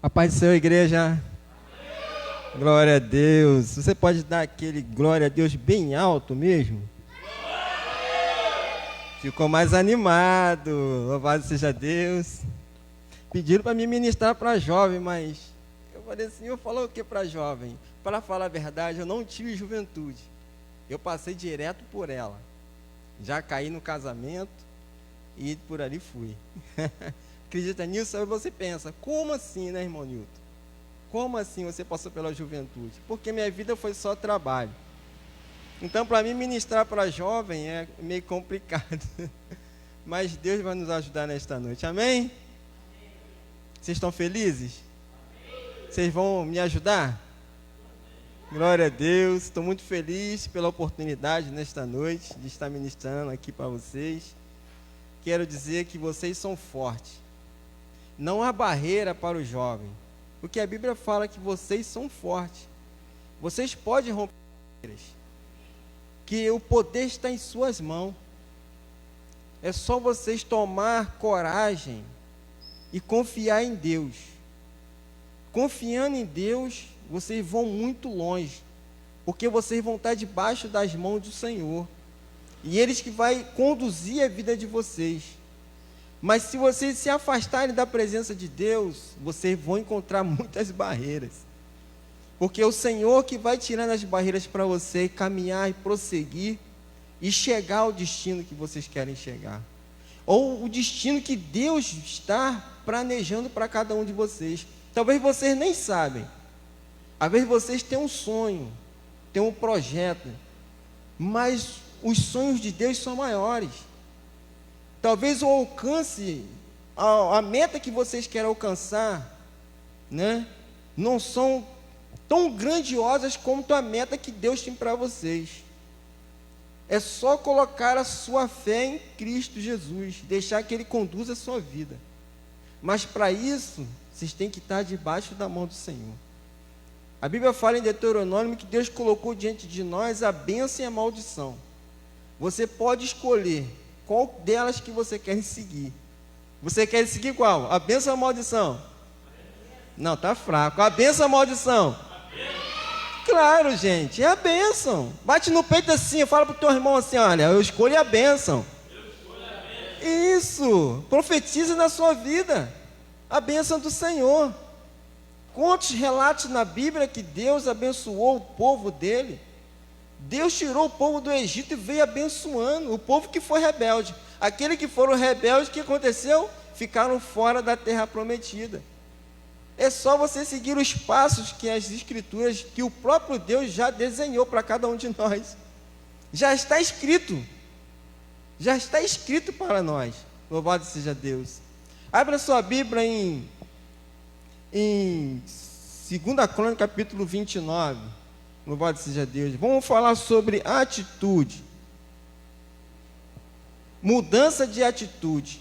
A paz do Senhor, igreja. Glória a Deus. Você pode dar aquele glória a Deus bem alto mesmo? Ficou mais animado. Louvado seja Deus. Pediram para me ministrar para jovem, mas eu falei assim, eu falo o que para jovem? Para falar a verdade, eu não tive juventude. Eu passei direto por ela. Já caí no casamento e por ali fui. Acredita nisso? Aí você pensa, como assim, né, irmão Nilton? Como assim você passou pela juventude? Porque minha vida foi só trabalho. Então, para mim, ministrar para jovem é meio complicado. Mas Deus vai nos ajudar nesta noite. Amém? Vocês estão felizes? Vocês vão me ajudar? Glória a Deus. Estou muito feliz pela oportunidade nesta noite de estar ministrando aqui para vocês. Quero dizer que vocês são fortes. Não há barreira para o jovem. Porque a Bíblia fala que vocês são fortes. Vocês podem romper barreiras. Que o poder está em suas mãos. É só vocês tomar coragem e confiar em Deus. Confiando em Deus, vocês vão muito longe. Porque vocês vão estar debaixo das mãos do Senhor. E eles que vai conduzir a vida de vocês. Mas se vocês se afastarem da presença de Deus, vocês vão encontrar muitas barreiras. Porque é o Senhor que vai tirando as barreiras para você caminhar e prosseguir e chegar ao destino que vocês querem chegar. Ou o destino que Deus está planejando para cada um de vocês. Talvez vocês nem sabem. Às vezes vocês têm um sonho, têm um projeto, mas os sonhos de Deus são maiores. Talvez o alcance, a meta que vocês querem alcançar, né, não são tão grandiosas como a meta que Deus tem para vocês. É só colocar a sua fé em Cristo Jesus, deixar que Ele conduza a sua vida. Mas para isso, vocês têm que estar debaixo da mão do Senhor. A Bíblia fala em Deuteronômio que Deus colocou diante de nós a bênção e a maldição. Você pode escolher qual delas que você quer seguir. Você quer seguir qual? A bênção ou a maldição? Não, está fraco. A bênção ou a maldição? Claro, gente, é a bênção. Bate no peito assim, fala para o teu irmão assim, olha, eu escolho a bênção. Isso, profetiza na sua vida a bênção do Senhor. Quantos relatos na Bíblia que Deus abençoou o povo dele? Deus tirou o povo do Egito e veio abençoando o povo que foi rebelde. Aqueles que foram rebeldes, o que aconteceu? Ficaram fora da terra prometida. É só você seguir os passos que as Escrituras, que o próprio Deus já desenhou para cada um de nós. Já está escrito. Já está escrito para nós. Louvado seja Deus. Abra sua Bíblia em 2 Crônicas, capítulo 29. Louvado seja Deus. Vamos falar sobre atitude. Mudança de atitude.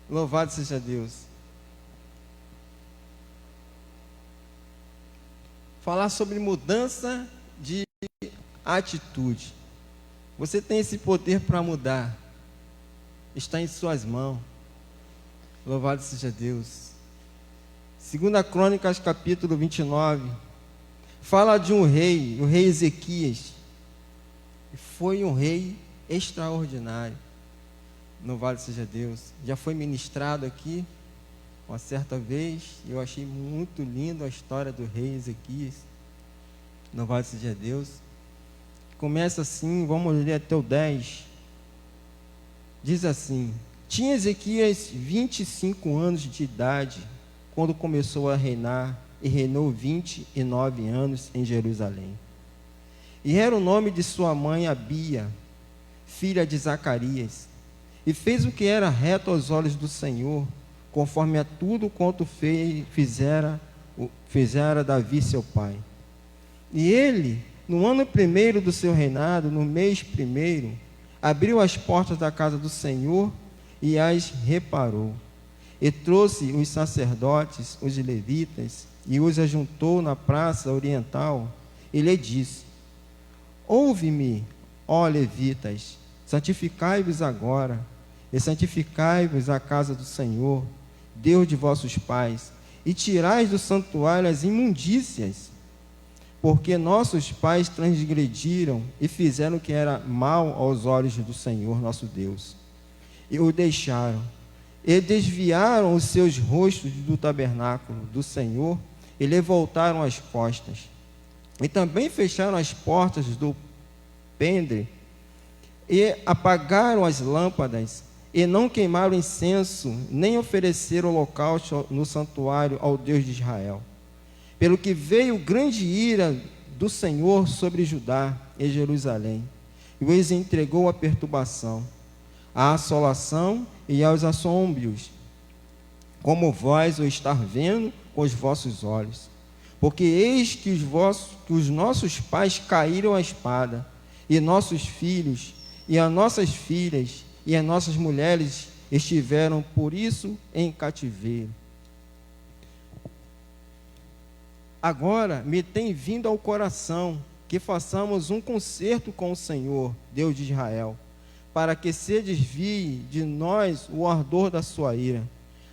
Louvado seja Deus. Falar sobre mudança de atitude. Você tem esse poder para mudar. Está em suas mãos. Louvado seja Deus. 2 Crônicas, capítulo 29. Fala de um rei, o rei Ezequias. Foi um rei extraordinário. Louvado seja Deus. Já foi ministrado aqui uma certa vez. Eu achei muito lindo a história do rei Ezequias. Louvado seja Deus. Começa assim, vamos ler até o 10. Diz assim: tinha Ezequias 25 anos de idade quando começou a reinar, e reinou 29 anos em Jerusalém. E era o nome de sua mãe Abia, filha de Zacarias, e fez o que era reto aos olhos do Senhor, conforme a tudo quanto fizera Davi seu pai. E ele, no ano primeiro do seu reinado, no mês primeiro, abriu as portas da casa do Senhor e as reparou. E trouxe os sacerdotes, os levitas, e os ajuntou na praça oriental, e lhe disse: ouve-me, ó levitas, santificai-vos agora, e santificai-vos a casa do Senhor, Deus de vossos pais, e tirais do santuário as imundícias, porque nossos pais transgrediram e fizeram o que era mal aos olhos do Senhor nosso Deus, e o deixaram, e desviaram os seus rostos do tabernáculo do Senhor, e lhe voltaram as costas, e também fecharam as portas do pendre, e apagaram as lâmpadas, e não queimaram incenso, nem ofereceram holocausto no santuário ao Deus de Israel. Pelo que veio grande ira do Senhor sobre Judá e Jerusalém, e os entregou à perturbação, à assolação e aos assombrios, como vós o estar vendo com os vossos olhos. Porque eis que os nossos pais caíram à espada, e nossos filhos, e as nossas filhas, e as nossas mulheres estiveram por isso em cativeiro. Agora me tem vindo ao coração que façamos um concerto com o Senhor, Deus de Israel, para que se desvie de nós o ardor da sua ira.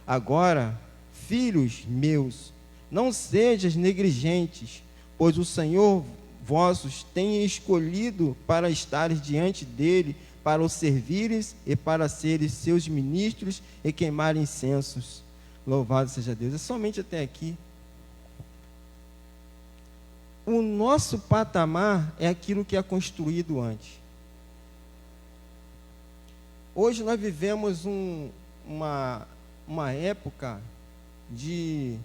Agora, filhos meus, não sejais negligentes, pois o Senhor vossos tem escolhido para estares diante dele, para o servires e para seres seus ministros e queimar incensos. Louvado seja Deus. É somente até aqui. O nosso patamar é aquilo que é construído antes. Hoje nós vivemos uma época de...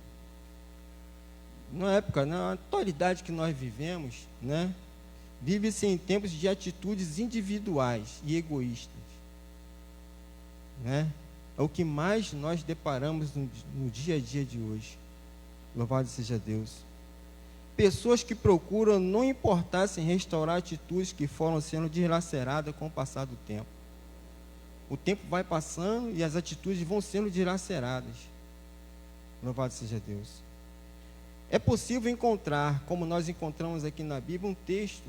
Na atualidade que nós vivemos, né? Vive-se em tempos de atitudes individuais e egoístas, né? É o que mais nós deparamos no dia a dia de hoje. Louvado seja Deus. Pessoas que procuram não importar-se em restaurar atitudes que foram sendo dilaceradas com o passar do tempo. O tempo vai passando e as atitudes vão sendo dilaceradas. Louvado seja Deus. É possível encontrar, como nós encontramos aqui na Bíblia, um texto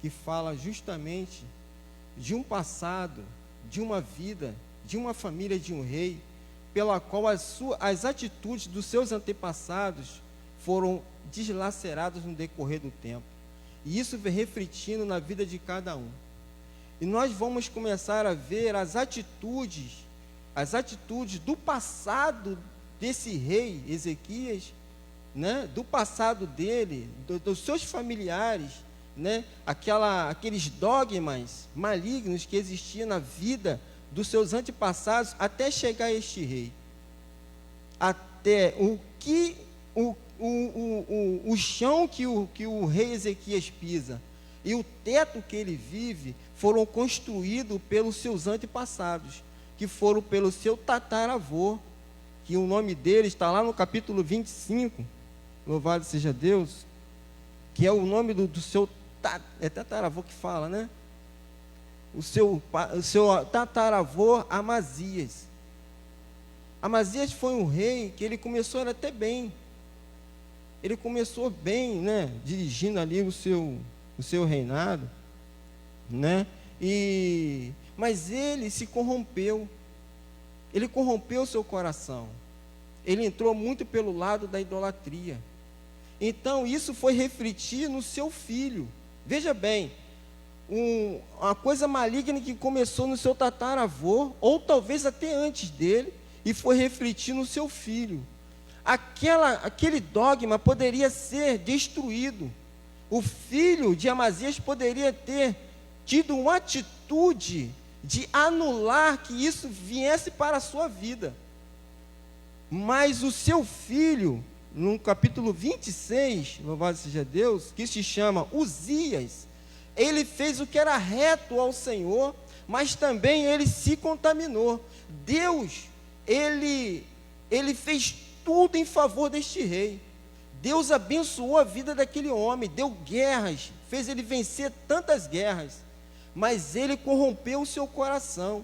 que fala justamente de um passado, de uma vida, de uma família, de um rei, pela qual as atitudes dos seus antepassados foram deslaceradas no decorrer do tempo. E isso vem refletindo na vida de cada um. E nós vamos começar a ver as atitudes do passado desse rei Ezequias, né? Do passado dele, dos seus familiares, né? Aqueles dogmas malignos que existiam na vida dos seus antepassados até chegar a este rei. Até o chão que o rei Ezequias pisa e o teto que ele vive foram construídos pelos seus antepassados, que foram pelo seu tataravô, que o nome dele está lá no capítulo 25, louvado seja Deus, que é o nome do seu tataravô que fala, né? O seu tataravô Amazias. Amazias foi um rei que ele começou até bem. Ele começou bem, né? Dirigindo ali o seu reinado, né? Mas ele se corrompeu. Ele corrompeu o seu coração. Ele entrou muito pelo lado da idolatria. Então, isso foi refletir no seu filho. Veja bem, uma coisa maligna que começou no seu tataravô, ou talvez até antes dele, e foi refletir no seu filho. Aquele dogma poderia ser destruído. O filho de Amazias poderia ter tido uma atitude de anular que isso viesse para a sua vida. Mas o seu filho, no capítulo 26, louvado seja Deus, que se chama Uzias, ele fez o que era reto ao Senhor, mas também ele se contaminou. Deus, ele fez tudo em favor deste rei. Deus abençoou a vida daquele homem, deu guerras, fez ele vencer tantas guerras, mas ele corrompeu o seu coração.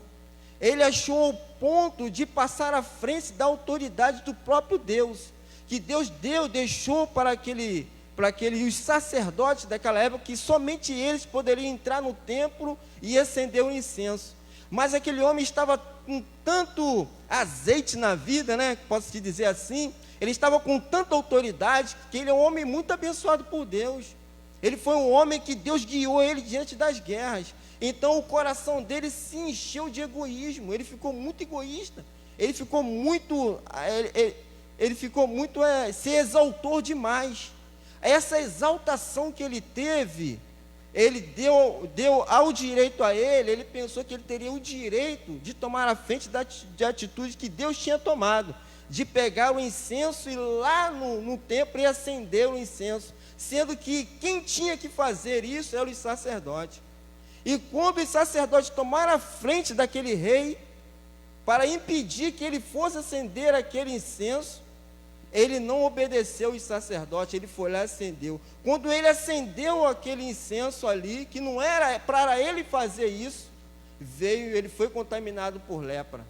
Ele achou o ponto de passar à frente da autoridade do próprio Deus, que Deus deixou para os sacerdotes daquela época, que somente eles poderiam entrar no templo e acender o incenso. mas aquele homem estava com tanto azeite na vida, né? Posso te dizer assim, ele estava com tanta autoridade, que ele é um homem muito abençoado por Deus. Ele foi um homem que Deus guiou ele diante das guerras. Então o coração dele se encheu de egoísmo, ele ficou muito egoísta, ele ficou muito, se exaltou demais. Essa exaltação que ele teve, ele deu ao direito a ele pensou que ele teria o direito de tomar a frente de atitude que Deus tinha tomado, de pegar o incenso e ir lá no templo e acender o incenso, sendo que quem tinha que fazer isso eram os sacerdotes. E quando os sacerdotes tomaram a frente daquele rei, para impedir que ele fosse acender aquele incenso, ele não obedeceu os sacerdotes, ele foi lá e acendeu. Quando ele acendeu aquele incenso ali, que não era para ele fazer isso, ele foi contaminado por lepra.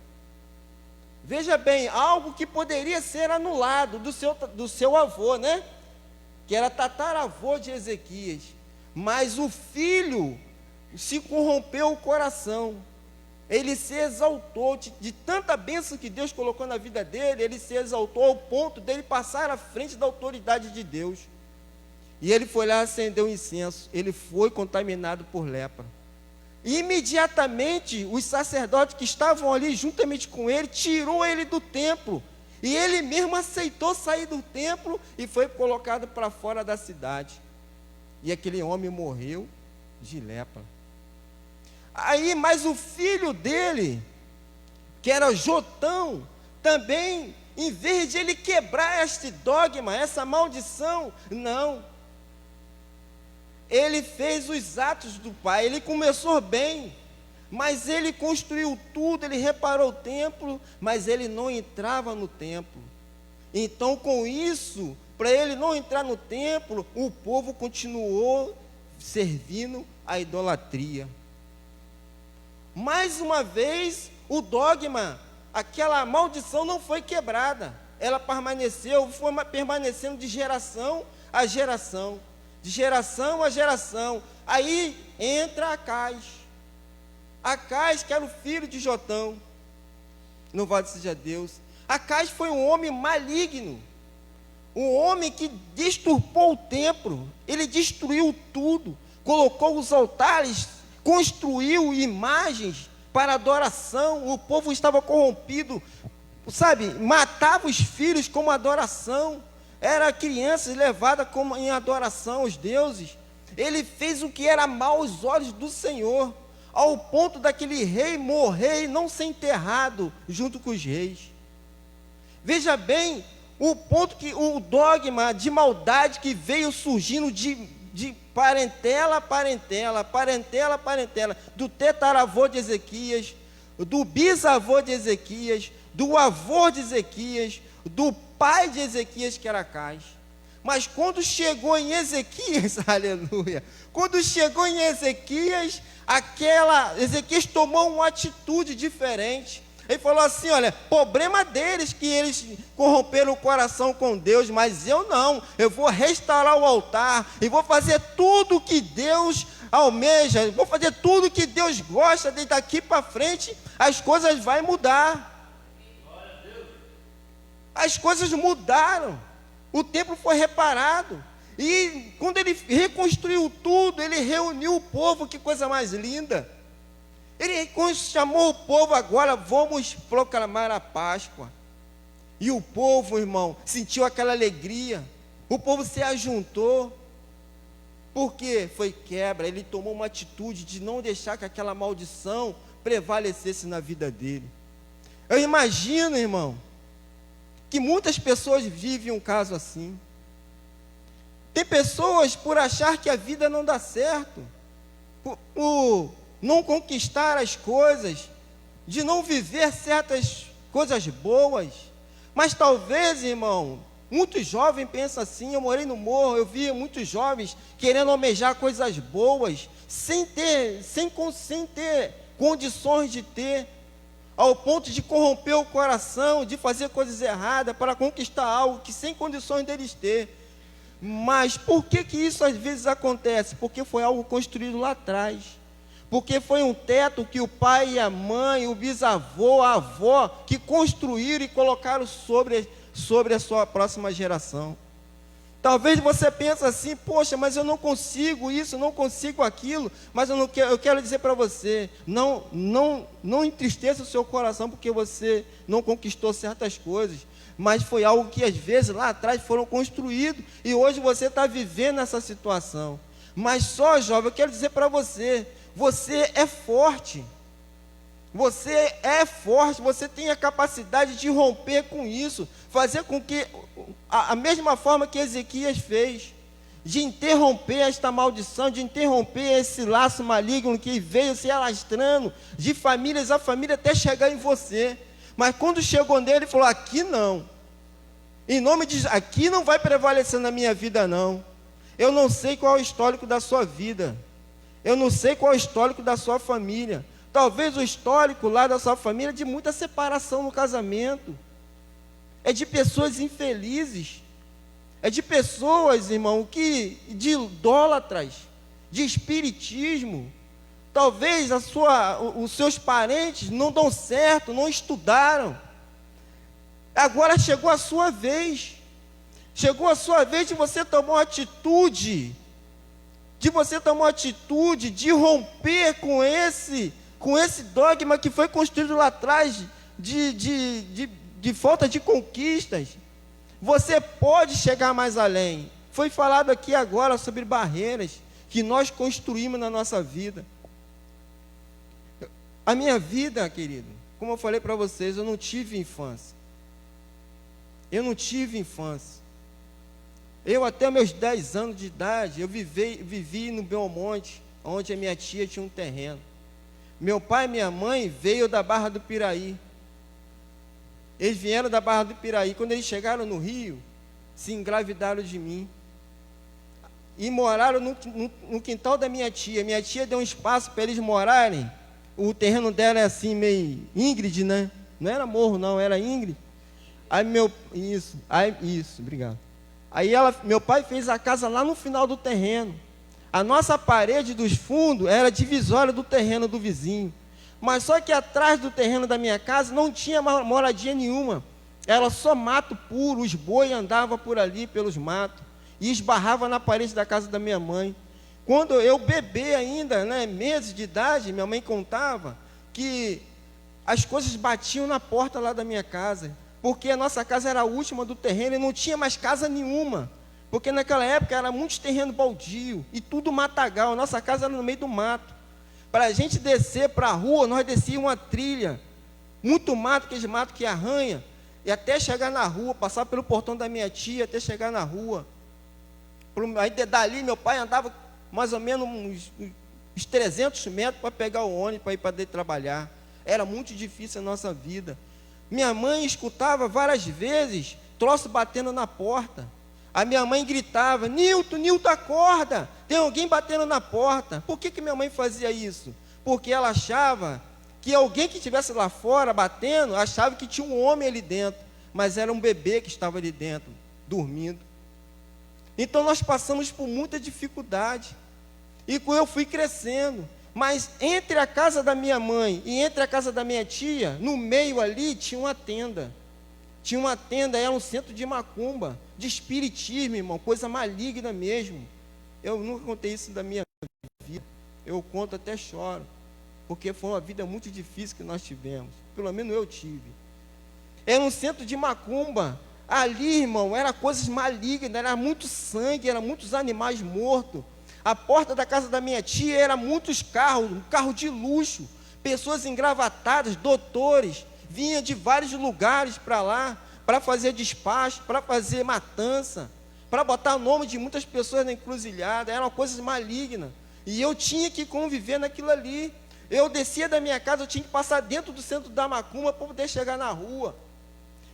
Veja bem, algo que poderia ser anulado do seu avô, né? Que era tataravô de Ezequias. Mas o filho se corrompeu o coração. Ele se exaltou de tanta bênção que Deus colocou na vida dele, ele se exaltou ao ponto dele passar à frente da autoridade de Deus. E ele foi lá acender o incenso, ele foi contaminado por lepra. E imediatamente os sacerdotes que estavam ali juntamente com ele, tirou ele do templo. E ele mesmo aceitou sair do templo e foi colocado para fora da cidade. E aquele homem morreu de lepra. Aí, mas o filho dele, que era Jotão, também, em vez de ele quebrar este dogma, essa maldição, não. Ele fez os atos do pai, ele começou bem, mas ele construiu tudo, ele reparou o templo, mas ele não entrava no templo. Então, com isso, para ele não entrar no templo, o povo continuou servindo a idolatria. Mais uma vez, o dogma, aquela maldição não foi quebrada. Ela foi permanecendo de geração a geração. De geração a geração. Aí entra Acais. Acais, que era o filho de Jotão. Louvado seja Deus. Acais foi um homem maligno. Um homem que deturpou o templo. Ele destruiu tudo. Colocou os altares, construiu imagens para adoração. O povo estava corrompido, sabe, matava os filhos como adoração, era crianças levadas como em adoração aos deuses. Ele fez o que era mal aos olhos do Senhor, ao ponto daquele rei morrer e não ser enterrado junto com os reis. Veja bem o ponto que o dogma de maldade que veio surgindo de parentela, do tetaravô de Ezequias, do bisavô de Ezequias, do avô de Ezequias, do pai de Ezequias, que era Acais. Mas quando chegou em Ezequias, aleluia, quando chegou em Ezequias, Ezequias tomou uma atitude diferente. Ele falou assim: olha, problema deles que eles corromperam o coração com Deus, mas eu não, eu vou restaurar o altar, e vou fazer tudo que Deus almeja, vou fazer tudo que Deus gosta, daqui para frente as coisas vão mudar. As coisas mudaram, o templo foi reparado, e quando ele reconstruiu tudo, ele reuniu o povo, que coisa mais linda. Ele chamou o povo: agora vamos proclamar a Páscoa. E o povo, irmão, sentiu aquela alegria. O povo se ajuntou. Porque foi quebra. Ele tomou uma atitude de não deixar que aquela maldição prevalecesse na vida dele. Eu imagino, irmão, que muitas pessoas vivem um caso assim. Tem pessoas, por achar que a vida não dá certo, por não conquistar as coisas, de não viver certas coisas boas. Mas talvez, irmão, muitos jovens pensam assim. Eu morei no morro, eu vi muitos jovens querendo almejar coisas boas, sem ter condições de ter, ao ponto de corromper o coração, de fazer coisas erradas para conquistar algo que sem condições deles ter. Mas por que isso às vezes acontece? Porque foi algo construído lá atrás. Porque foi um teto que o pai e a mãe, o bisavô, a avó, que construíram e colocaram sobre a sua próxima geração. Talvez você pense assim, poxa, mas eu não consigo isso, não consigo aquilo, mas eu quero dizer para você, não entristeça o seu coração porque você não conquistou certas coisas, mas foi algo que às vezes lá atrás foram construídos, e hoje você está vivendo essa situação. Mas só, jovem, eu quero dizer para você, você é forte. Você é forte, você tem a capacidade de romper com isso, fazer com que, a mesma forma que Ezequias fez, de interromper esta maldição, de interromper esse laço maligno que veio se alastrando, de famílias a família até chegar em você. Mas quando chegou nele, ele falou: aqui não, em nome de Jesus, aqui não vai prevalecer na minha vida não. Eu não sei qual é o histórico da sua vida, eu não sei qual é o histórico da sua família. Talvez o histórico lá da sua família é de muita separação no casamento, é de pessoas infelizes, é de pessoas, irmão, de idólatras, de espiritismo. Talvez os seus parentes não dão certo, não estudaram. Agora chegou a sua vez. Chegou a sua vez de você tomar uma atitude, de romper com esse dogma que foi construído lá atrás, de falta de conquistas. Você pode chegar mais além. Foi falado aqui agora sobre barreiras que nós construímos na nossa vida. A minha vida, querido, como eu falei para vocês, eu não tive infância. Eu até meus 10 anos de idade, eu vivi no Belmonte, onde a minha tia tinha um terreno. Meu pai e minha mãe veio da Barra do Piraí. Eles vieram da Barra do Piraí. Quando eles chegaram no Rio, se engravidaram de mim. E moraram no quintal da minha tia. Minha tia deu um espaço para eles morarem. O terreno dela é assim, meio íngreme, né? Não era morro, não, era íngreme. Isso, obrigado. Aí meu pai fez a casa lá no final do terreno. A nossa parede dos fundos era divisória do terreno do vizinho. Mas só que atrás do terreno da minha casa não tinha moradia nenhuma. Era só mato puro, os boi andavam por ali, pelos matos. E esbarrava na parede da casa da minha mãe. Quando eu bebê ainda, né, meses de idade, minha mãe contava que as coisas batiam na porta lá da minha casa. Porque a nossa casa era a última do terreno e não tinha mais casa nenhuma. Porque naquela época era muito terreno baldio e tudo matagal. A nossa casa era no meio do mato. Para a gente descer para a rua, nós descíamos uma trilha. Muito mato, aqueles matos que arranha. E até chegar na rua, passar pelo portão da minha tia, até chegar na rua. Aí dali meu pai andava mais ou menos uns 300 metros para pegar o ônibus, para ir para dentro trabalhar. Era muito difícil a nossa vida. Minha mãe escutava várias vezes troço batendo na porta. A minha mãe gritava: Nilton, acorda, tem alguém batendo na porta. Por que minha mãe fazia isso? Porque ela achava que alguém que estivesse lá fora batendo, achava que tinha um homem ali dentro, mas era um bebê que estava ali dentro, dormindo. Então nós passamos por muita dificuldade, e eu fui crescendo, mas entre a casa da minha mãe e entre a casa da minha tia, no meio ali tinha uma tenda. Era um centro de macumba, de espiritismo, irmão, coisa maligna mesmo. Eu nunca contei isso da minha vida, eu conto até choro, porque foi uma vida muito difícil que nós tivemos, pelo menos eu tive. Era um centro de macumba, ali, irmão, era coisas malignas, era muito sangue, era muitos animais mortos. A porta da casa da minha tia era muitos carros, um carro de luxo, pessoas engravatadas, doutores, vinha de vários lugares para lá, para fazer despacho, para fazer matança, para botar o nome de muitas pessoas na encruzilhada. Eram coisas malignas, e eu tinha que conviver naquilo ali. Eu descia da minha casa, eu tinha que passar dentro do centro da macumba para poder chegar na rua,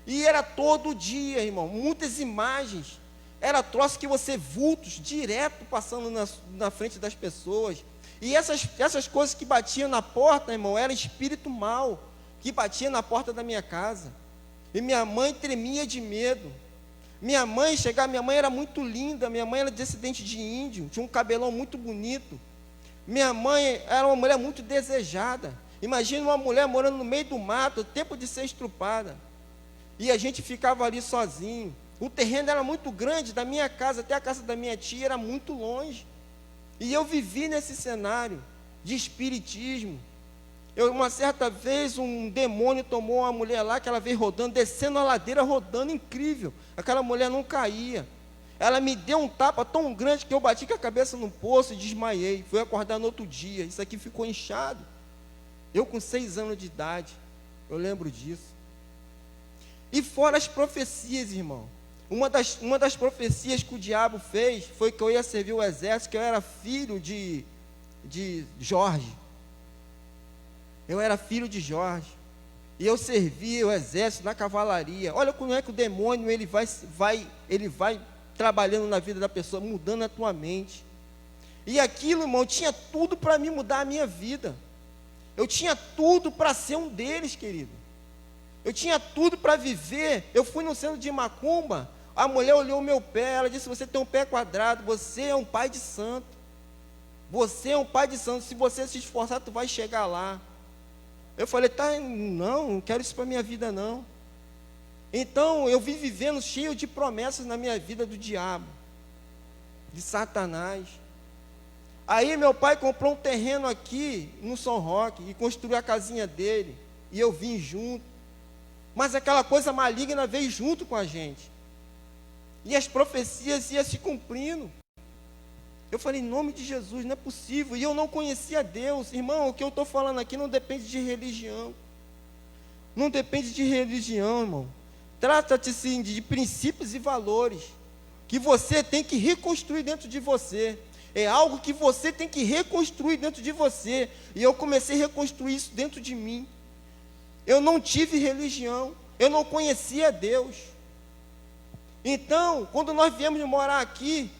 e era todo dia, irmão, muitas imagens, era troço que você, vultos, direto passando na frente das pessoas, e essas coisas que batiam na porta, irmão, era espírito mau, que batia na porta da minha casa, e minha mãe tremia de medo. Minha mãe era muito linda, minha mãe era descendente de índio, tinha um cabelão muito bonito, Minha mãe era uma mulher muito desejada. Imagina uma mulher morando no meio do mato, tempo de ser estrupada. E a gente ficava ali sozinho. O terreno era muito grande, da minha casa até a casa da minha tia era muito longe. E eu vivi nesse cenário de espiritismo. Uma certa vez, um demônio tomou uma mulher lá, que ela veio rodando, descendo a ladeira, rodando, incrível. Aquela mulher não caía. Ela me deu um tapa tão grande que eu bati com a cabeça no poço e desmaiei. Fui acordar no outro dia, isso aqui ficou inchado. Eu com 6 anos de idade, eu lembro disso. E fora as profecias, irmão. Uma das profecias que o diabo fez foi que eu ia servir o exército, que eu era filho de Jorge. Eu era filho de Jorge. E eu servia o exército na cavalaria. Olha como é que o demônio ele vai trabalhando na vida da pessoa, mudando a tua mente. E aquilo, irmão, tinha tudo para mim mudar a minha vida. Eu tinha tudo para ser um deles, querido. Eu tinha tudo para viver. Eu fui no centro de macumba. A mulher olhou o meu pé, ela disse: você tem um pé quadrado, você é um pai de santo. Você é um pai de santo, se você se esforçar, tu vai chegar lá. Eu falei: tá, não quero isso para minha vida não. Então eu vim vivendo cheio de promessas na minha vida do diabo, de Satanás. Aí meu pai comprou um terreno aqui no São Roque e construiu a casinha dele, e eu vim junto. Mas aquela coisa maligna veio junto com a gente. E as profecias iam se cumprindo. Eu falei: em nome de Jesus, não é possível. E eu não conhecia Deus. Irmão, o que eu estou falando aqui não depende de religião. Não depende de religião, irmão. Trata-se sim de princípios e valores que você tem que reconstruir dentro de você. É algo que você tem que reconstruir dentro de você. E eu comecei a reconstruir isso dentro de mim. Eu não tive religião. Eu não conhecia Deus. Então, quando nós viemos morar aqui,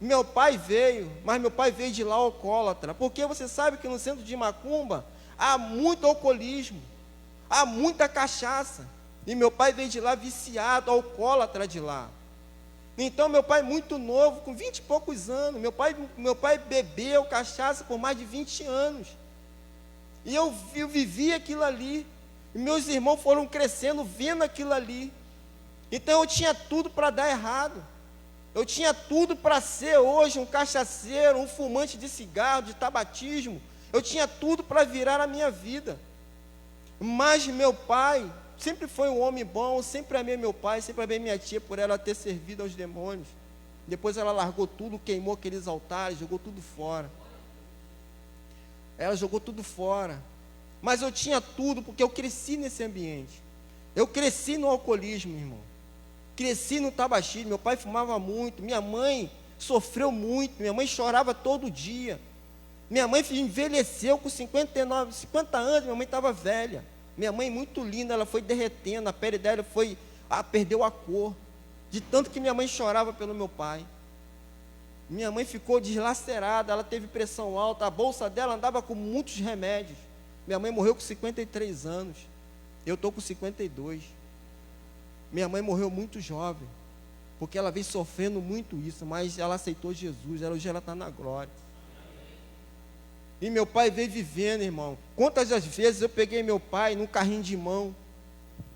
meu pai veio, mas meu pai veio de lá alcoólatra, porque você sabe que no centro de macumba há muito alcoolismo, há muita cachaça, e meu pai veio de lá viciado, alcoólatra de lá. Então meu pai muito novo, com 20 e poucos anos, meu pai bebeu cachaça por mais de 20 anos, e eu vivi aquilo ali, e meus irmãos foram crescendo vendo aquilo ali. Então eu tinha tudo para dar errado. Eu tinha tudo para ser hoje um cachaceiro, um fumante de cigarro, de tabagismo. Eu tinha tudo para virar a minha vida. Mas meu pai sempre foi um homem bom, sempre amei meu pai, sempre amei minha tia por ela ter servido aos demônios. Depois ela largou tudo, queimou aqueles altares, jogou tudo fora. Ela jogou tudo fora. Mas eu tinha tudo porque eu cresci nesse ambiente. Eu cresci no alcoolismo, irmão. Cresci no tabagismo. Meu pai fumava muito, minha mãe sofreu muito, minha mãe chorava todo dia. Minha mãe envelheceu com 50 anos, minha mãe estava velha. Minha mãe muito linda, ela foi derretendo, a pele dela perdeu a cor, de tanto que minha mãe chorava pelo meu pai. Minha mãe ficou deslacerada, ela teve pressão alta, a bolsa dela andava com muitos remédios. Minha mãe morreu com 53 anos, eu estou com 52. Minha mãe morreu muito jovem, porque ela veio sofrendo muito isso, mas ela aceitou Jesus, hoje ela está na glória. E meu pai veio vivendo, irmão. Quantas das vezes eu peguei meu pai num carrinho de mão,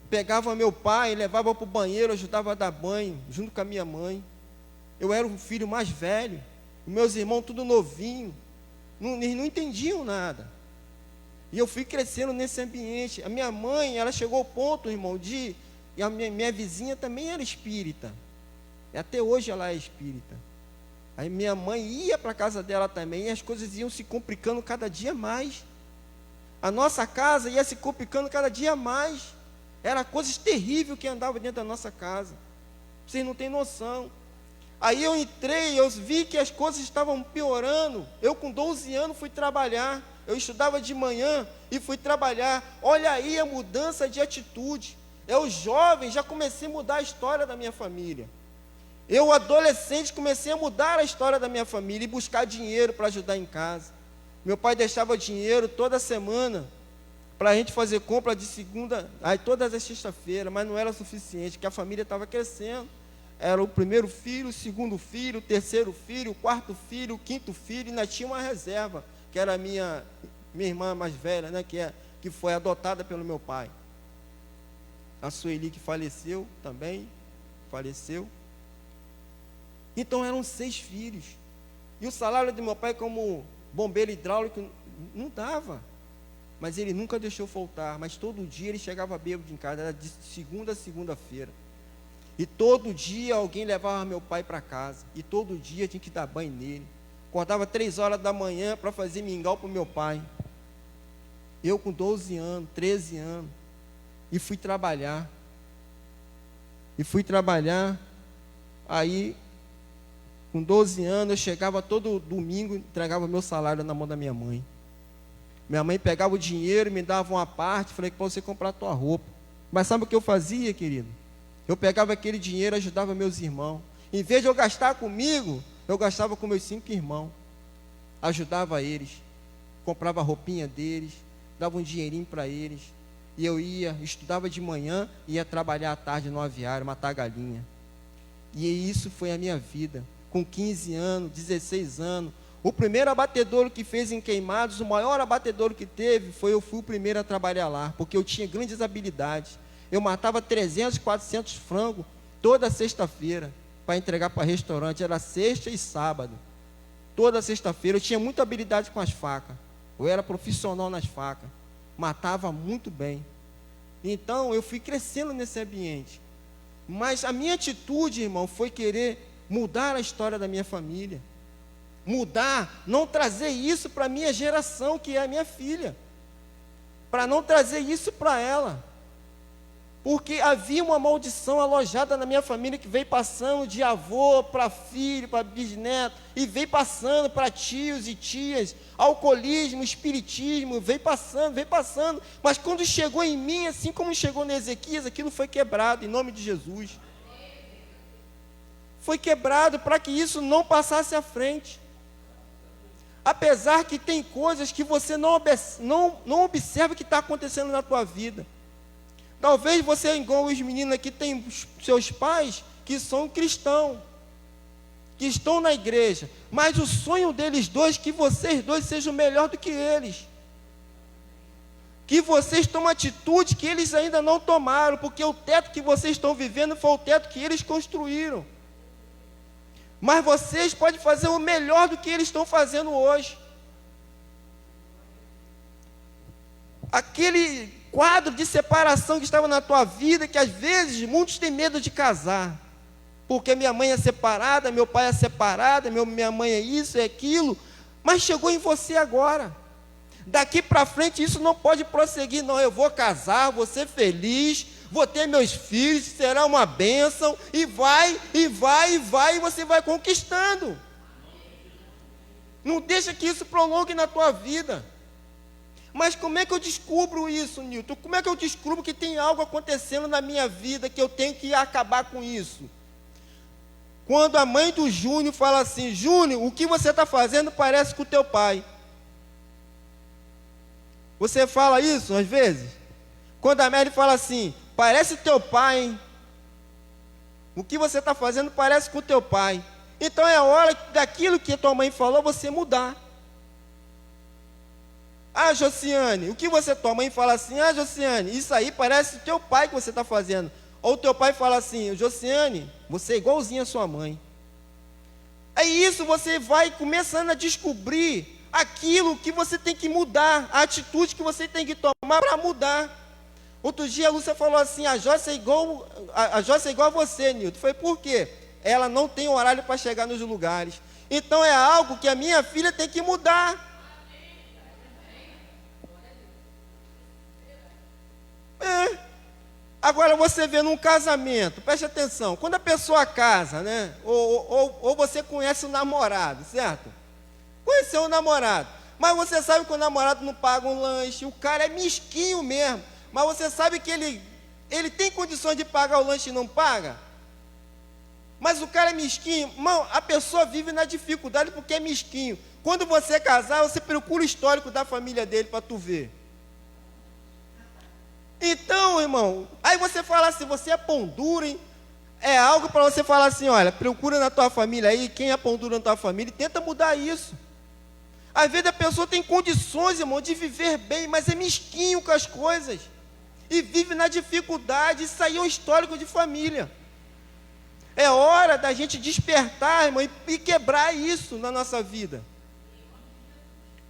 pegava meu pai, levava para o banheiro, ajudava a dar banho, junto com a minha mãe. Eu era o filho mais velho, meus irmãos tudo novinho, eles não entendiam nada. E eu fui crescendo nesse ambiente. A minha mãe, ela chegou ao ponto, irmão, e a minha vizinha também era espírita. E até hoje ela é espírita. Aí minha mãe ia para a casa dela também, e as coisas iam se complicando cada dia mais. A nossa casa ia se complicando cada dia mais. Era coisas terríveis que andavam dentro da nossa casa. Vocês não têm noção. Aí eu entrei, eu vi que as coisas estavam piorando. Eu com 12 anos fui trabalhar. Eu estudava de manhã e fui trabalhar. Olha aí a mudança de atitude. Eu jovem já comecei a mudar a história da minha família. Eu adolescente comecei a mudar a história da minha família e buscar dinheiro para ajudar em casa. Meu pai deixava dinheiro toda semana para a gente fazer compra de segunda, aí todas as sexta-feiras, mas não era suficiente, porque a família estava crescendo. Era o primeiro filho, o segundo filho, o terceiro filho, o quarto filho, o quinto filho, e ainda tinha uma reserva, que era minha irmã mais velha, né, que foi adotada pelo meu pai. A Sueli, que faleceu também, faleceu. Então eram 6 filhos. E o salário do meu pai como bombeiro hidráulico não dava. Mas ele nunca deixou faltar. Mas todo dia ele chegava bêbado em casa, era de segunda a segunda-feira. E todo dia alguém levava meu pai para casa. E todo dia tinha que dar banho nele. Acordava 3 horas da manhã para fazer mingau para o meu pai. Eu com 12 anos, 13 anos. E fui trabalhar. Aí, com 12 anos, eu chegava todo domingo e entregava meu salário na mão da minha mãe. Minha mãe pegava o dinheiro, me dava uma parte, falei que para você comprar a tua roupa. Mas sabe o que eu fazia, querido? Eu pegava aquele dinheiro e ajudava meus irmãos. Em vez de eu gastar comigo, eu gastava com meus 5 irmãos. Ajudava eles, comprava a roupinha deles, dava um dinheirinho para eles. E eu ia, estudava de manhã, ia trabalhar à tarde no aviário, matar galinha. E isso foi a minha vida. Com 15 anos, 16 anos, o primeiro abatedouro que fez em Queimados, o maior abatedouro que teve, eu fui o primeiro a trabalhar lá, porque eu tinha grandes habilidades. Eu matava 300, 400 frangos toda sexta-feira para entregar para restaurante. Era sexta e sábado. Toda sexta-feira eu tinha muita habilidade com as facas. Eu era profissional nas facas. Matava muito bem. Então eu fui crescendo nesse ambiente. Mas a minha atitude, irmão, foi querer mudar a história da minha família. Mudar, não trazer isso para a minha geração, que é a minha filha. Para não trazer isso para ela. Porque havia uma maldição alojada na minha família que veio passando de avô para filho, para bisneto, e veio passando para tios e tias, alcoolismo, espiritismo, veio passando. Mas quando chegou em mim, assim como chegou no Ezequias, aquilo foi quebrado em nome de Jesus. Foi quebrado para que isso não passasse à frente. Apesar que tem coisas que você não observa que está acontecendo na tua vida. Talvez você, igual os meninos aqui, tem seus pais que são cristãos, que estão na igreja, mas o sonho deles dois é que vocês dois sejam melhor do que eles. Que vocês tomem atitude que eles ainda não tomaram, porque o teto que vocês estão vivendo foi o teto que eles construíram. Mas vocês podem fazer o melhor do que eles estão fazendo hoje. Aquele quadro de separação que estava na tua vida, que às vezes muitos têm medo de casar, porque minha mãe é separada, meu pai é separado, minha mãe é isso, é aquilo, mas chegou em você agora. Daqui para frente isso não pode prosseguir, não. Eu vou casar, vou ser feliz, vou ter meus filhos, será uma bênção, e você vai conquistando. Não deixa que isso prolongue na tua vida. Mas como é que eu descubro isso, Nilton? Como é que eu descubro que tem algo acontecendo na minha vida que eu tenho que acabar com isso? Quando a mãe do Júnior fala assim: Júnior, o que você está fazendo parece com o teu pai. Você fala isso às vezes? Quando a Mary fala assim: parece teu pai, hein? O que você está fazendo parece com o teu pai. Então é a hora daquilo que a tua mãe falou, você mudar. Ah, Josiane, o que tua mãe fala assim: ah, Josiane, isso aí parece o teu pai que você está fazendo. Ou o teu pai fala assim: Josiane, você é igualzinha a sua mãe. É isso, você vai começando a descobrir aquilo que você tem que mudar, a atitude que você tem que tomar para mudar. Outro dia a Lúcia falou assim: a Joyce é igual a você, Nilton. Foi por quê? Ela não tem horário para chegar nos lugares. Então é algo que a minha filha tem que mudar. Agora você vê num casamento, preste atenção, quando a pessoa casa, né? Ou você conhece o namorado, certo? Conheceu o namorado, mas você sabe que o namorado não paga um lanche, o cara é mesquinho mesmo, mas você sabe que ele tem condições de pagar o lanche e não paga? Mas o cara é mesquinho, irmão, a pessoa vive na dificuldade porque é mesquinho. Quando você casar, você procura o histórico da família dele para tu ver. Então, irmão, aí você fala assim: você é pão duro, hein? É algo para você falar assim: olha, procura na tua família aí, quem é pão duro na tua família, e tenta mudar isso. Às vezes a pessoa tem condições, irmão, de viver bem, mas é mesquinho com as coisas. E vive na dificuldade. Isso aí é um histórico de família. É hora da gente despertar, irmão, e quebrar isso na nossa vida.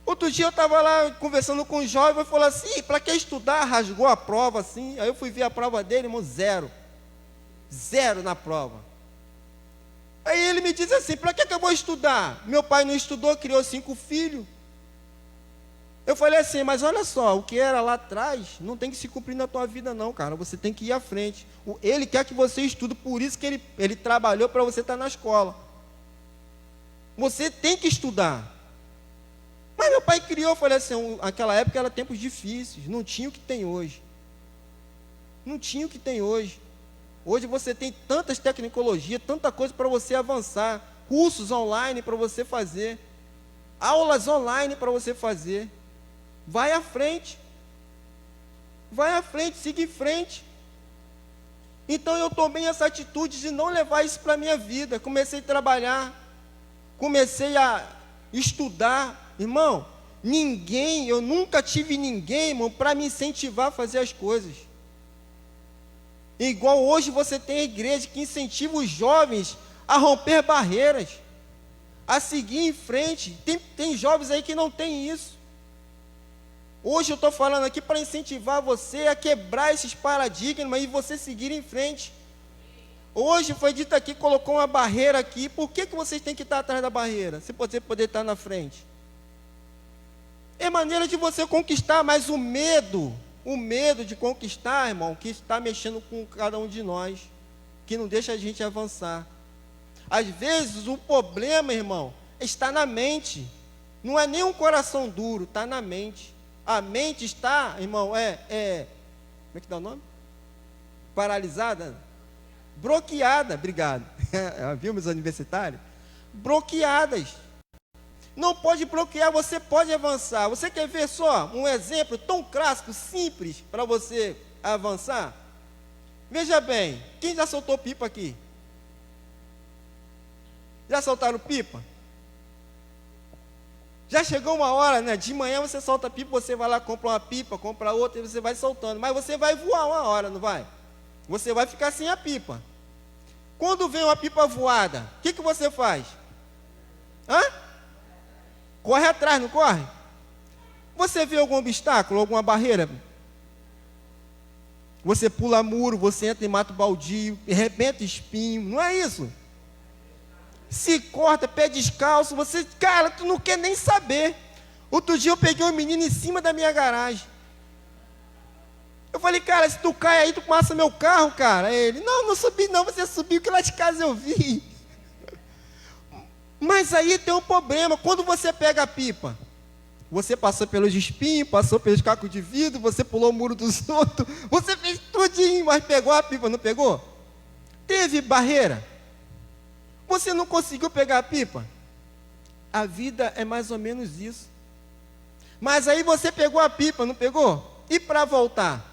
Outro dia eu estava lá conversando com um jovem e falou assim: para que estudar? Rasgou a prova assim. Aí eu fui ver a prova dele, irmão, 0. 0 na prova. Aí ele me diz assim: para que eu vou estudar? Meu pai não estudou, criou 5 filhos. Eu falei assim: mas olha só, o que era lá atrás não tem que se cumprir na tua vida não, cara. Você tem que ir à frente. Ele quer que você estude, por isso que ele trabalhou para você estar na escola. Você tem que estudar. Mas meu pai criou, eu falei assim, naquela época era tempos difíceis, não tinha o que tem hoje. Não tinha o que tem hoje. Hoje você tem tantas tecnologias, tanta coisa para você avançar, cursos online para você fazer, aulas online para você fazer. Vai à frente. Vai à frente, siga em frente. Então eu tomei essa atitude de não levar isso para a minha vida. Comecei a trabalhar, comecei a estudar. Irmão, eu nunca tive ninguém, irmão, para me incentivar a fazer as coisas. Igual hoje você tem a igreja que incentiva os jovens a romper barreiras, a seguir em frente. Tem jovens aí que não tem isso. Hoje eu estou falando aqui para incentivar você a quebrar esses paradigmas e você seguir em frente. Hoje foi dito aqui, colocou uma barreira aqui. Por que vocês têm que estar atrás da barreira, se você poder estar na frente? É maneira de você conquistar, mas o medo de conquistar, irmão, que está mexendo com cada um de nós, que não deixa a gente avançar. Às vezes o problema, irmão, está na mente. Não é nem um coração duro, está na mente. A mente está, irmão, como é que dá o nome? Paralisada? Bloqueada, obrigado. Viu, meus universitários? Bloqueadas. Não pode bloquear, você pode avançar. Você quer ver só um exemplo tão clássico, simples, para você avançar? Veja bem, quem já soltou pipa aqui? Já soltaram pipa? Já chegou uma hora, né? De manhã você solta pipa, você vai lá, compra uma pipa, compra outra, e você vai soltando. Mas você vai voar uma hora, não vai? Você vai ficar sem a pipa. Quando vem uma pipa voada, o que você faz? Corre atrás, não corre? Você vê algum obstáculo, alguma barreira? Você pula muro, você entra em mato baldio, arrebenta espinho, não é isso? Se corta, pé descalço, cara, tu não quer nem saber. Outro dia eu peguei um menino em cima da minha garagem. Eu falei: cara, se tu cai aí, tu passa meu carro, cara. Ele: não subi não, você subiu, que lá de casa eu vi. Mas aí tem um problema, quando você pega a pipa, você passou pelos espinhos, passou pelos cacos de vidro, você pulou o muro dos outros, você fez tudinho, mas pegou a pipa, não pegou? Teve barreira? Você não conseguiu pegar a pipa? A vida é mais ou menos isso. Mas aí você pegou a pipa, não pegou? E para voltar?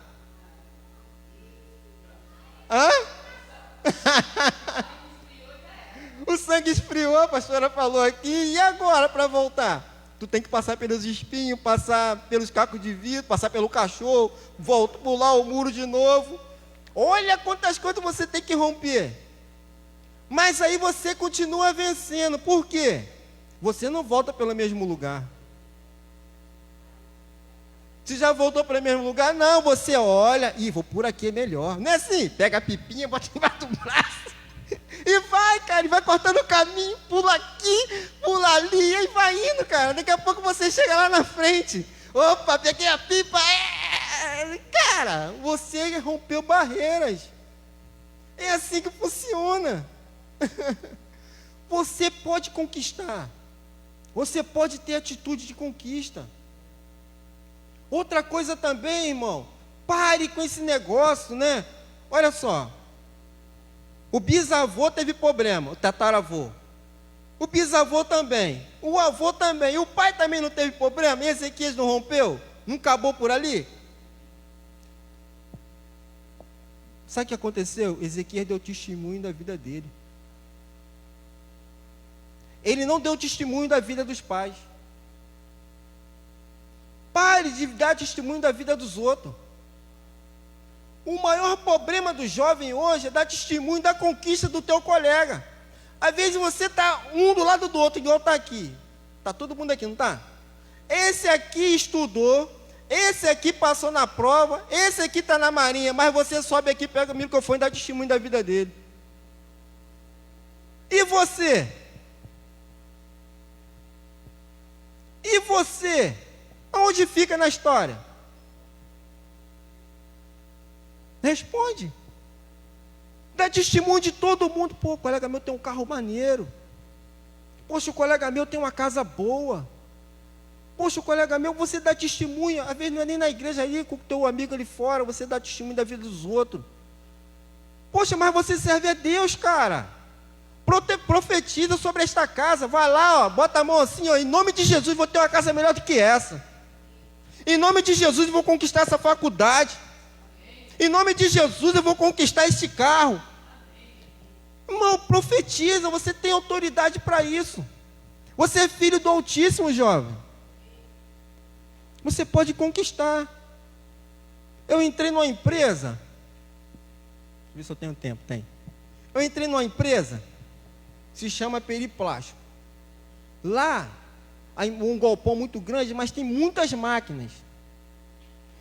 O sangue esfriou, a pastora falou aqui. E agora para voltar? Tu tem que passar pelos espinhos, passar pelos cacos de vidro, passar pelo cachorro, pular o muro de novo. Olha quantas coisas você tem que romper. Mas aí você continua vencendo. Por quê? Você não volta pelo mesmo lugar. Você já voltou para o mesmo lugar? Não, você olha e vou por aqui, é melhor. Não é assim? Pega a pipinha, bota embaixo do braço e vai, cara, e vai cortando o caminho, pula aqui, pula ali, e vai indo, cara. Daqui a pouco você chega lá na frente. Opa, peguei a pipa. Cara, você rompeu barreiras. É assim que funciona. Você pode conquistar. Você pode ter atitude de conquista. Outra coisa também, irmão, pare com esse negócio, né? Olha só, o bisavô teve problema, o tataravô. O bisavô também, o avô também, e o pai também não teve problema. E Ezequias não rompeu? Não acabou por ali? Sabe o que aconteceu? Ezequias deu testemunho da vida dele. Ele não deu testemunho da vida dos pais. Pare de dar testemunho da vida dos outros. O maior problema do jovem hoje é dar testemunho da conquista do teu colega. Às vezes você está um do lado do outro, igual está aqui. Está todo mundo aqui, não está? Esse aqui estudou, esse aqui passou na prova, esse aqui está na marinha, mas você sobe aqui, pega o microfone e dá testemunho da vida dele. E você? E você? Aonde fica na história? Responde. Dá testemunho de todo mundo. Pô, o colega meu tem um carro maneiro. Poxa, o colega meu tem uma casa boa. Poxa, o colega meu, você dá testemunho. Às vezes não é nem na igreja ali, com o teu amigo ali fora, você dá testemunho da vida dos outros. Poxa, mas você serve a Deus, cara. Profetiza sobre esta casa. Vai lá, ó, bota a mão assim, ó, em nome de Jesus, vou ter uma casa melhor do que essa. Em nome de Jesus, eu vou conquistar essa faculdade. Em nome de Jesus, eu vou conquistar esse carro. Irmão, profetiza, você tem autoridade para isso. Você é filho do Altíssimo, jovem. Você pode conquistar. Eu entrei numa empresa. Deixa eu ver se eu tenho tempo. Tem. Eu entrei numa empresa, se chama Periplástico. Lá, há um galpão muito grande, mas tem muitas máquinas.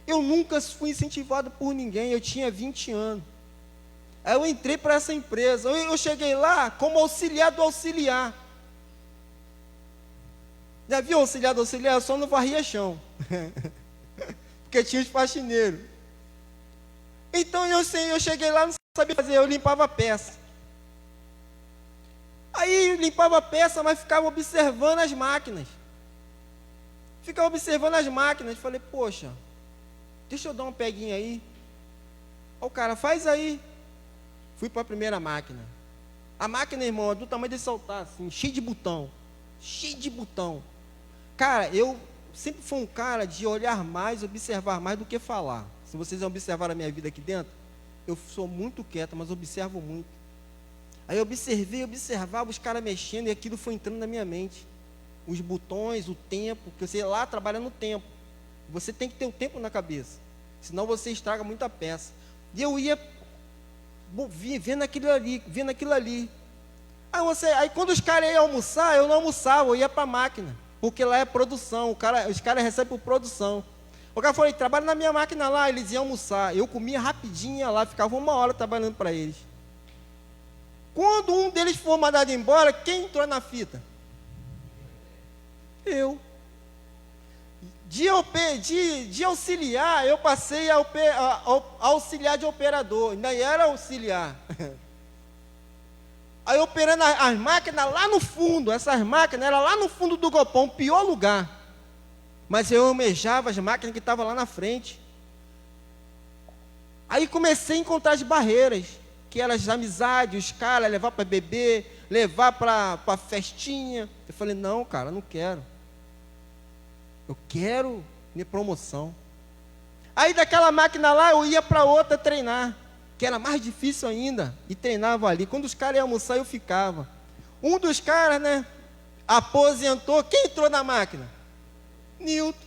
Eu nunca fui incentivado por ninguém, eu tinha 20 anos. Aí eu entrei para essa empresa, eu cheguei lá como auxiliar do auxiliar. Já viu auxiliar do auxiliar? Eu só não varria chão. Porque tinha os faxineiros. Então eu cheguei lá, não sabia fazer, eu limpava a peça. Aí eu limpava a peça, mas ficava observando as máquinas. Ficava observando as máquinas. Falei, poxa, deixa eu dar uma peguinha aí. Ó, o cara, faz aí. Fui para a primeira máquina. A máquina, irmão, é do tamanho de saltar, assim, cheio de botão. Cheio de botão. Cara, eu sempre fui um cara de olhar mais, observar mais do que falar. Se vocês observaram a minha vida aqui dentro, eu sou muito quieto, mas observo muito. Aí eu observava os caras mexendo e aquilo foi entrando na minha mente. Os botões, o tempo, porque você lá trabalha no tempo. Você tem que ter o tempo na cabeça, senão você estraga muita peça. E eu ia vendo aquilo ali. Aí quando os caras iam almoçar, eu não almoçava, eu ia para a máquina, porque lá é produção, os caras recebem por produção. O cara falou, trabalha na minha máquina lá, eles iam almoçar. Eu comia rapidinho lá, ficava 1 hora trabalhando para eles. Quando um deles for mandado embora, quem entrou na fita? Eu. De auxiliar, eu passei a auxiliar de operador, ainda era auxiliar. Aí operando as máquinas lá no fundo, essas máquinas eram lá no fundo do galpão, pior lugar. Mas eu almejava as máquinas que estavam lá na frente. Aí comecei a encontrar as barreiras, que eram as amizades, os caras, levar para beber, levar para festinha. Eu falei, não, cara, não quero. Eu quero minha promoção. Aí daquela máquina lá, eu ia para outra treinar, que era mais difícil ainda, e treinava ali. Quando os caras iam almoçar, eu ficava. Um dos caras, né, aposentou. Quem entrou na máquina? Nilton,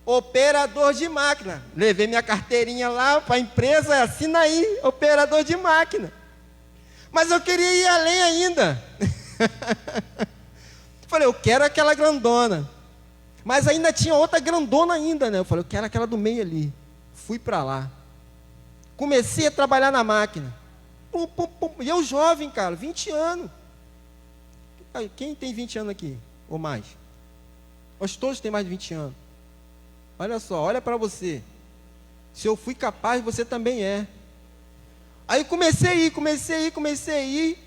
operador de máquina. Levei minha carteirinha lá para a empresa, assina aí, operador de máquina. Mas eu queria ir além ainda. Falei, eu quero aquela grandona. Mas ainda tinha outra grandona ainda, né? Eu falei, eu quero aquela do meio ali. Fui para lá. Comecei a trabalhar na máquina. E eu jovem, cara, 20 anos. Quem tem 20 anos aqui? Ou mais? Nós todos têm mais de 20 anos. Olha só, olha para você. Se eu fui capaz, você também é. Aí comecei a ir.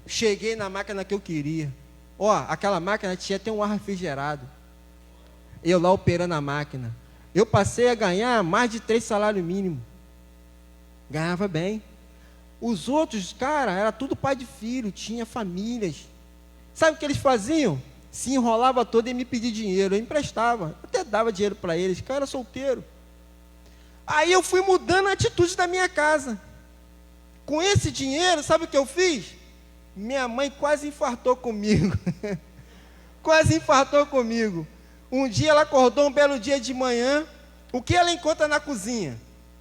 Cheguei na máquina que eu queria. Ó, aquela máquina tinha até um ar refrigerado. Eu lá operando a máquina. Eu passei a ganhar mais de 3 salários mínimos. Ganhava bem. Os outros, cara, era tudo pai de filho, tinha famílias. Sabe o que eles faziam? Se enrolava todo e me pedia dinheiro. Eu emprestava, eu até dava dinheiro para eles. Cara, era solteiro. Aí eu fui mudando a atitude da minha casa. Com esse dinheiro, sabe o que eu fiz? Minha mãe quase infartou comigo. Quase infartou comigo. Um dia ela acordou, um belo dia de manhã, o que ela encontra na cozinha?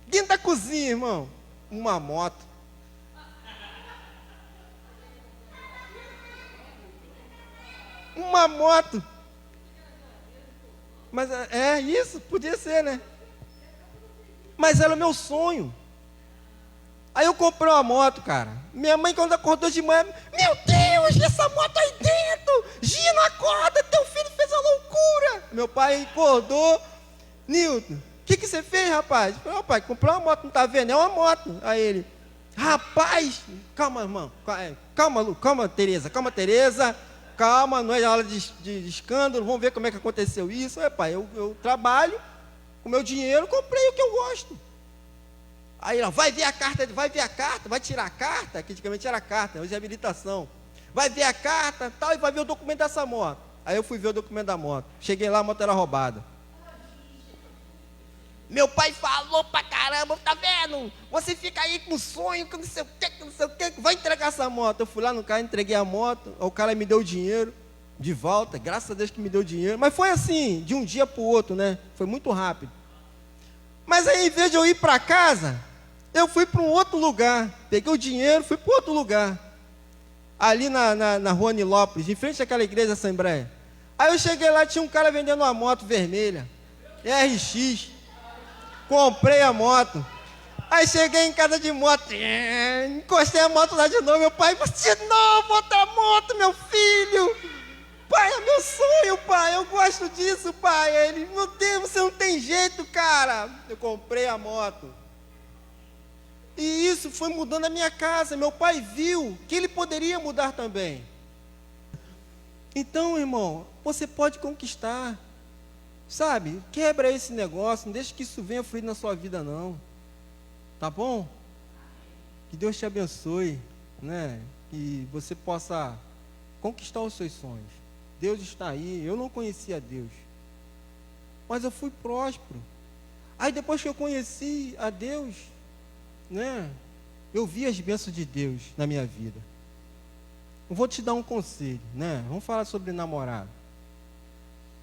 Dentro da cozinha, irmão, uma moto. Uma moto. Mas é isso, podia ser, né? Mas era o meu sonho. Aí eu comprei uma moto, cara. Minha mãe, quando acordou de manhã, meu Deus, essa moto aí dentro! Gino, acorda, teu filho fez uma loucura! Meu pai acordou. Nilton, o que você fez, rapaz? Eu falei, pai, comprei uma moto, não tá vendo? É uma moto. Aí ele, rapaz, calma, irmão, calma, Lu, calma, Tereza, calma, não é hora de escândalo, vamos ver como é que aconteceu isso. Aí, pai, eu trabalho, com o meu dinheiro, comprei o que eu gosto. Aí ela, vai ver a carta, vai tirar a carta, que antigamente era carta, hoje é habilitação. Vai ver a carta, tal, e vai ver o documento dessa moto. Aí eu fui ver o documento da moto. Cheguei lá, a moto era roubada. Meu pai falou pra caramba, tá vendo? Você fica aí com sonho, com não sei o que, vai entregar essa moto. Eu fui lá no cara, entreguei a moto, o cara me deu o dinheiro de volta, graças a Deus que me deu o dinheiro. Mas foi assim, de um dia pro outro, né? Foi muito rápido. Mas aí, em vez de eu ir para casa, eu fui para um outro lugar. Peguei o dinheiro, fui para outro lugar. Ali na rua Nilópolis, em frente àquela igreja Assembleia. Aí eu cheguei lá, tinha um cara vendendo uma moto vermelha, RX. Comprei a moto. Aí cheguei em casa de moto, encostei a moto lá de novo. Meu pai, de novo, outra moto, meu filho. Pai, é meu sonho, pai, eu gosto disso, pai. Ele, meu Deus, você não tem jeito, cara. Eu comprei a moto. E isso foi mudando a minha casa. Meu pai viu que ele poderia mudar também. Então, irmão, você pode conquistar. Sabe, quebra esse negócio, não deixe que isso venha fluir na sua vida não. Tá bom? Que Deus te abençoe, né? Que você possa conquistar os seus sonhos. Deus está aí, eu não conhecia Deus, mas eu fui próspero. Aí depois que eu conheci a Deus, né? Eu vi as bênçãos de Deus na minha vida. Eu vou te dar um conselho, né? Vamos falar sobre namorado,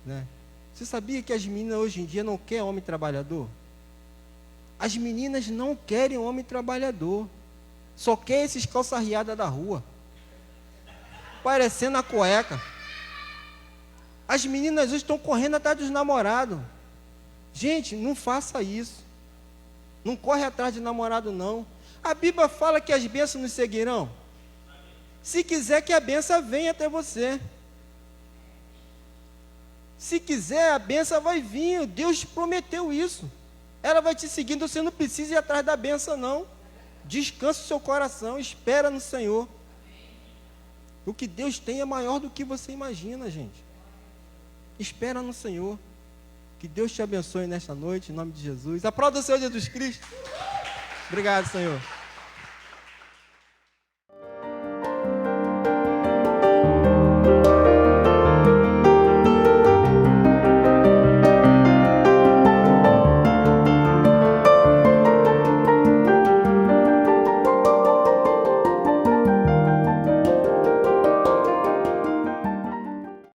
né? Você sabia que as meninas hoje em dia não querem homem trabalhador? As meninas não querem homem trabalhador. Só querem esses calça riada da rua, parecendo a cueca. As meninas hoje estão correndo atrás dos namorados. Gente, não faça isso. Não corre atrás de namorado, não. A Bíblia fala que as bênçãos nos seguirão. Se quiser que a bênção venha até você. Se quiser, a bênção vai vir. Deus te prometeu isso. Ela vai te seguindo, você não precisa ir atrás da bênção, não. Descansa o seu coração, espera no Senhor. O que Deus tem é maior do que você imagina, gente. Espera no Senhor. Que Deus te abençoe nesta noite, em nome de Jesus. Aplauda o Senhor Jesus Cristo. Obrigado, Senhor.